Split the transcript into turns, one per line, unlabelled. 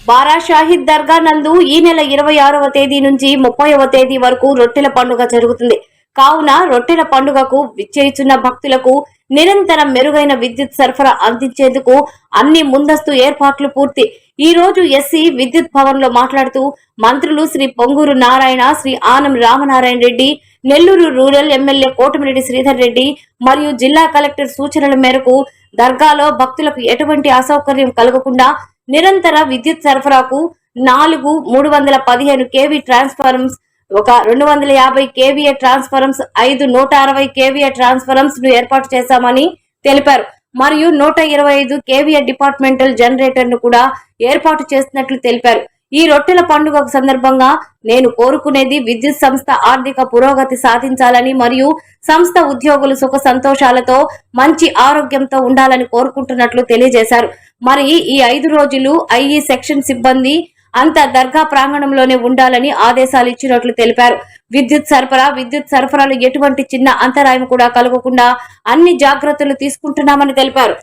బారా షాహిద్ దర్గా నందు ఈ నెల 26వ తేదీ నుంచి 30వ తేదీ వరకు రొట్టెల పండుగ జరుగుతుంది. కావున రొట్టెల పండుగకు విచ్చేయుచున్న భక్తులకు నిరంతరం మెరుగైన విద్యుత్ సరఫరా అందించేందుకు అన్ని ముందస్తు ఏర్పాట్లు పూర్తి. ఈ రోజు ఎస్సీ విద్యుత్ భవన్ లో మాట్లాడుతూ మంత్రులు శ్రీ పొంగూరు నారాయణ, శ్రీ ఆనం రామనారాయణ రెడ్డి, నెల్లూరు రూరల్ ఎమ్మెల్యే కోటమిరెడ్డి శ్రీధర్ రెడ్డి మరియు జిల్లా కలెక్టర్ సూచనల మేరకు దర్గాలో భక్తులకు ఎటువంటి అసౌకర్యం కలగకుండా నిరంతర విద్యుత్ సరఫరాకు 4 315 kV ట్రాన్స్ఫార్మర్స్, ఒక 250 kVA ట్రాన్స్ఫార్మర్స్, 5 160 kVA ట్రాన్స్ఫార్మర్స్ ను ఏర్పాటు చేశామని తెలిపారు. మరియు 125 kVA డిపార్ట్మెంటల్ జనరేటర్ ను కూడా ఏర్పాటు చేస్తున్నట్లు తెలిపారు. ఈ రొట్టెల పండుగ సందర్భంగా నేను కోరుకునేది విద్యుత్ సంస్థ ఆర్థిక పురోగతి సాధించాలని మరియు సంస్థ ఉద్యోగులు సుఖ సంతోషాలతో మంచి ఆరోగ్యంతో ఉండాలని కోరుకుంటున్నట్లు తెలియజేశారు. మరి ఈ 5 రోజులు ఐఈ సెక్షన్ సిబ్బంది అంతా దర్గా ప్రాంగణంలోనే ఉండాలని ఆదేశాలు ఇచ్చినట్లు తెలిపారు. విద్యుత్ సరఫరాలో ఎటువంటి చిన్న అంతరాయం కూడా కలగకుండా అన్ని జాగ్రత్తలు తీసుకుంటున్నామని తెలిపారు.